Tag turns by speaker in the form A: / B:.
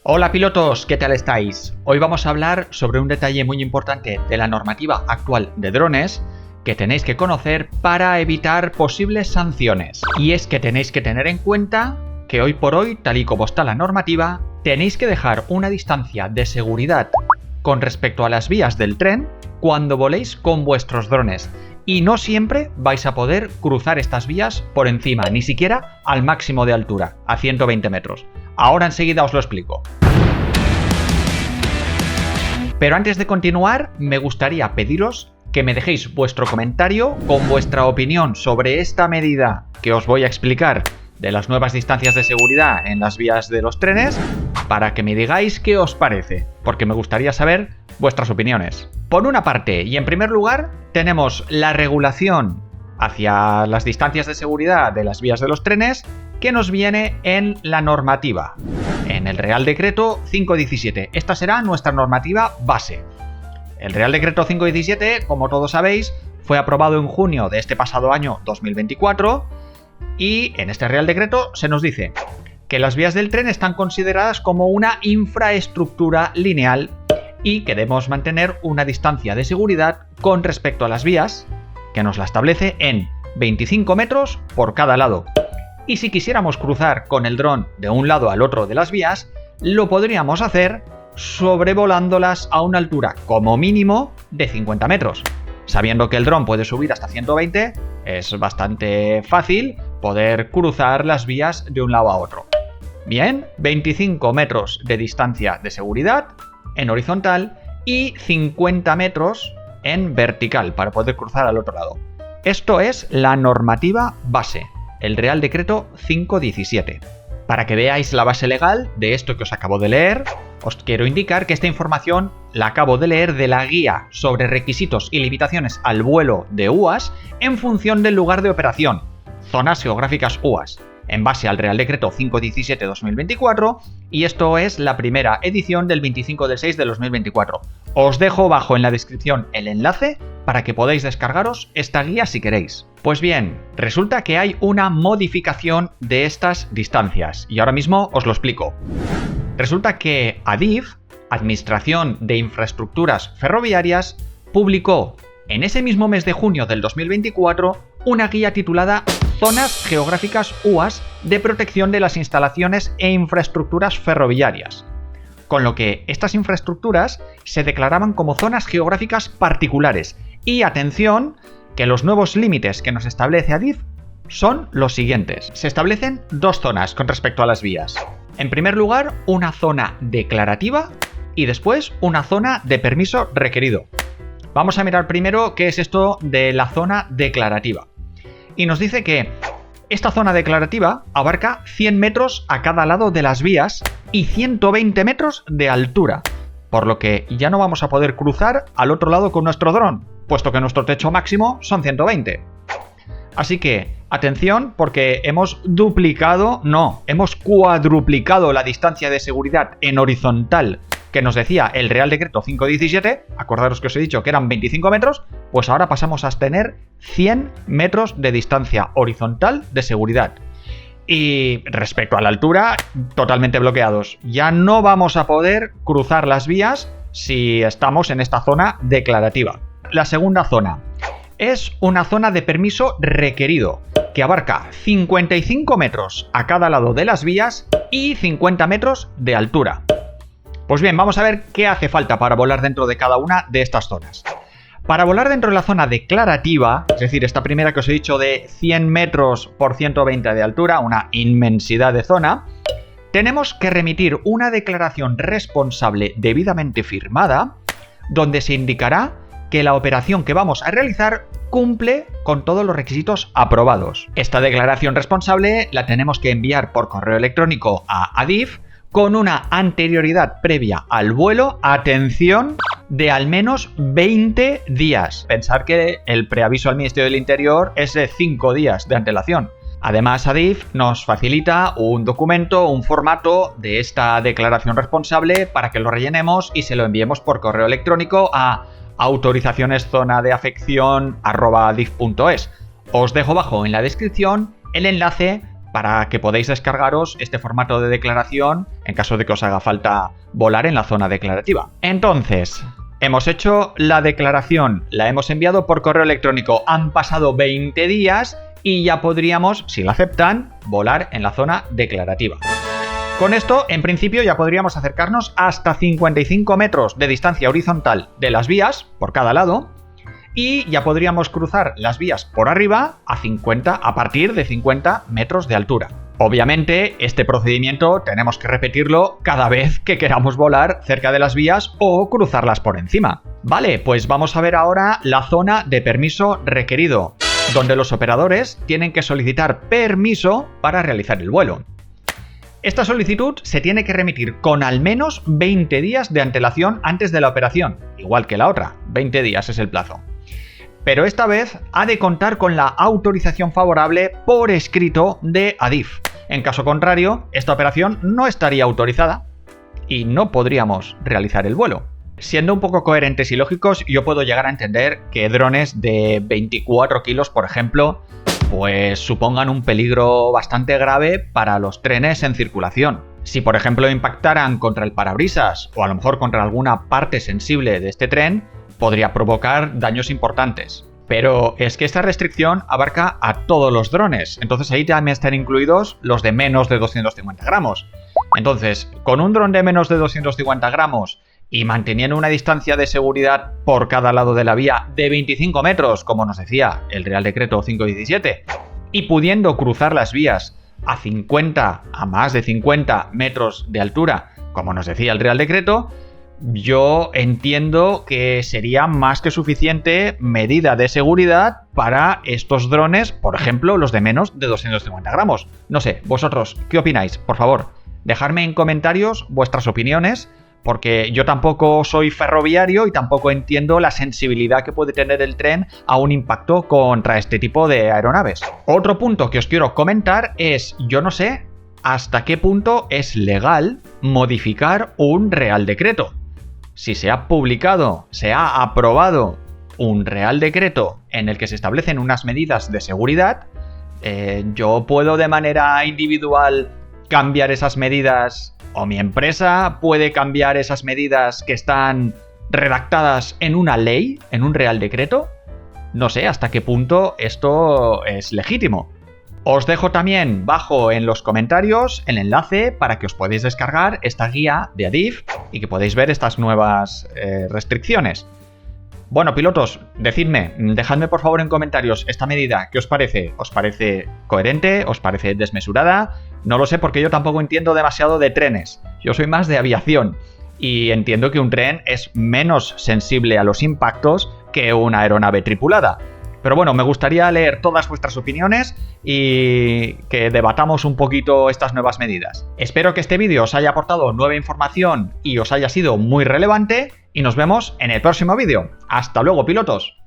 A: Hola pilotos, ¿qué tal estáis? Hoy vamos a hablar sobre un detalle muy importante de la normativa actual de drones que tenéis que conocer para evitar posibles sanciones. Y es que tenéis que tener en cuenta que hoy por hoy, tal y como está la normativa, tenéis que dejar una distancia de seguridad con respecto a las vías del tren cuando voléis con vuestros drones. Y no siempre vais a poder cruzar estas vías por encima, ni siquiera al máximo de altura, a 120 metros. Ahora enseguida os lo explico. Pero antes de continuar, me gustaría pediros que me dejéis vuestro comentario con vuestra opinión sobre esta medida que os voy a explicar de las nuevas distancias de seguridad en las vías de los trenes, para que me digáis qué os parece, porque me gustaría saber vuestras opiniones. Por una parte, y en primer lugar, tenemos la regulación hacia las distancias de seguridad de las vías de los trenes que nos viene en la normativa, en el Real Decreto 517. Esta será nuestra normativa base. El Real Decreto 517, como todos sabéis, fue aprobado en junio de este pasado año 2024 y en este Real Decreto se nos dice que las vías del tren están consideradas como una infraestructura lineal y que debemos mantener una distancia de seguridad con respecto a las vías, que nos la establece en 25 metros por cada lado. Y si quisiéramos cruzar con el dron de un lado al otro de las vías, lo podríamos hacer sobrevolándolas a una altura como mínimo de 50 metros. Sabiendo que el dron puede subir hasta 120, es bastante fácil poder cruzar las vías de un lado a otro. Bien, 25 metros de distancia de seguridad en horizontal y 50 metros en vertical para poder cruzar al otro lado. Esto es la normativa base, el Real Decreto 517. Para que veáis la base legal de esto que os acabo de leer, os quiero indicar que esta información la acabo de leer de la guía sobre requisitos y limitaciones al vuelo de UAS en función del lugar de operación, zonas geográficas UAS, en base al Real Decreto 517-2024, y esto es la primera edición del 25 del 6 de 2024. Os dejo abajo en la descripción el enlace para que podáis descargaros esta guía si queréis. Pues bien, resulta que hay una modificación de estas distancias y ahora mismo os lo explico. Resulta que ADIF, Administración de Infraestructuras Ferroviarias, publicó en ese mismo mes de junio del 2024 una guía titulada Zonas Geográficas UAS de Protección de las Instalaciones e Infraestructuras Ferroviarias, con lo que estas infraestructuras se declaraban como zonas geográficas particulares. Y atención, que los nuevos límites que nos establece ADIF son los siguientes. Se establecen dos zonas con respecto a las vías. En primer lugar, una zona declarativa y después una zona de permiso requerido. Vamos a mirar primero qué es esto de la zona declarativa. Y nos dice que esta zona declarativa abarca 100 metros a cada lado de las vías y 120 metros de altura, por lo que ya no vamos a poder cruzar al otro lado con nuestro dron, puesto que nuestro techo máximo son 120. Así que, atención, porque hemos cuadruplicado la distancia de seguridad en horizontal que nos decía el Real Decreto 517, acordaros que os he dicho que eran 25 metros, pues ahora pasamos a tener 100 metros de distancia horizontal de seguridad. Y respecto a la altura, totalmente bloqueados. Ya no vamos a poder cruzar las vías si estamos en esta zona declarativa. La segunda zona es una zona de permiso requerido, que abarca 55 metros a cada lado de las vías y 50 metros de altura. Pues bien, vamos a ver qué hace falta para volar dentro de cada una de estas zonas. Para volar dentro de la zona declarativa, es decir, esta primera que os he dicho de 100 metros por 120 de altura, una inmensidad de zona, tenemos que remitir una declaración responsable debidamente firmada, donde se indicará que la operación que vamos a realizar cumple con todos los requisitos aprobados. Esta declaración responsable la tenemos que enviar por correo electrónico a ADIF con una anterioridad previa al vuelo, atención, de al menos 20 días. Pensar que el preaviso al Ministerio del Interior es de 5 días de antelación. Además, ADIF nos facilita un documento, un formato de esta declaración responsable para que lo rellenemos y se lo enviemos por correo electrónico a autorizacioneszonadeafeccion@adif.es. Os dejo abajo en la descripción el enlace para que podáis descargaros este formato de declaración en caso de que os haga falta volar en la zona declarativa. Entonces, hemos hecho la declaración, la hemos enviado por correo electrónico, han pasado 20 días y ya podríamos, si la aceptan, volar en la zona declarativa. Con esto, en principio, ya podríamos acercarnos hasta 55 metros de distancia horizontal de las vías por cada lado y ya podríamos cruzar las vías por arriba a partir de 50 metros de altura. Obviamente, este procedimiento tenemos que repetirlo cada vez que queramos volar cerca de las vías o cruzarlas por encima. Vale, pues vamos a ver ahora la zona de permiso requerido, donde los operadores tienen que solicitar permiso para realizar el vuelo. Esta solicitud se tiene que remitir con al menos 20 días de antelación antes de la operación, igual que la otra, 20 días es el plazo. Pero esta vez ha de contar con la autorización favorable por escrito de Adif. En caso contrario, esta operación no estaría autorizada y no podríamos realizar el vuelo. Siendo un poco coherentes y lógicos, yo puedo llegar a entender que drones de 24 kilos, por ejemplo, pues supongan un peligro bastante grave para los trenes en circulación. Si, por ejemplo, impactaran contra el parabrisas o a lo mejor contra alguna parte sensible de este tren, podría provocar daños importantes. Pero es que esta restricción abarca a todos los drones, entonces ahí también están incluidos los de menos de 250 gramos. Entonces, con un dron de menos de 250 gramos y manteniendo una distancia de seguridad por cada lado de la vía de 25 metros, como nos decía el Real Decreto 517, y pudiendo cruzar las vías a más de 50 metros de altura, como nos decía el Real Decreto, yo entiendo que sería más que suficiente medida de seguridad para estos drones, por ejemplo, los de menos de 250 gramos. No sé, vosotros, ¿qué opináis? Por favor, dejadme en comentarios vuestras opiniones, porque yo tampoco soy ferroviario y tampoco entiendo la sensibilidad que puede tener el tren a un impacto contra este tipo de aeronaves. Otro punto que os quiero comentar es, yo no sé hasta qué punto es legal modificar un Real Decreto. Si se ha publicado, se ha aprobado un Real Decreto en el que se establecen unas medidas de seguridad, yo puedo de manera individual cambiar esas medidas, o mi empresa puede cambiar esas medidas que están redactadas en una ley, en un Real Decreto. No sé hasta qué punto esto es legítimo. Os dejo también bajo en los comentarios el enlace para que os podáis descargar esta guía de Adif y que podáis ver estas nuevas restricciones. Bueno, pilotos, decidme, dejadme por favor en comentarios esta medida, ¿qué os parece? ¿Os parece coherente? ¿Os parece desmesurada? No lo sé porque yo tampoco entiendo demasiado de trenes. Yo soy más de aviación y entiendo que un tren es menos sensible a los impactos que una aeronave tripulada. Pero bueno, me gustaría leer todas vuestras opiniones y que debatamos un poquito estas nuevas medidas. Espero que este vídeo os haya aportado nueva información y os haya sido muy relevante y nos vemos en el próximo vídeo. ¡Hasta luego, pilotos!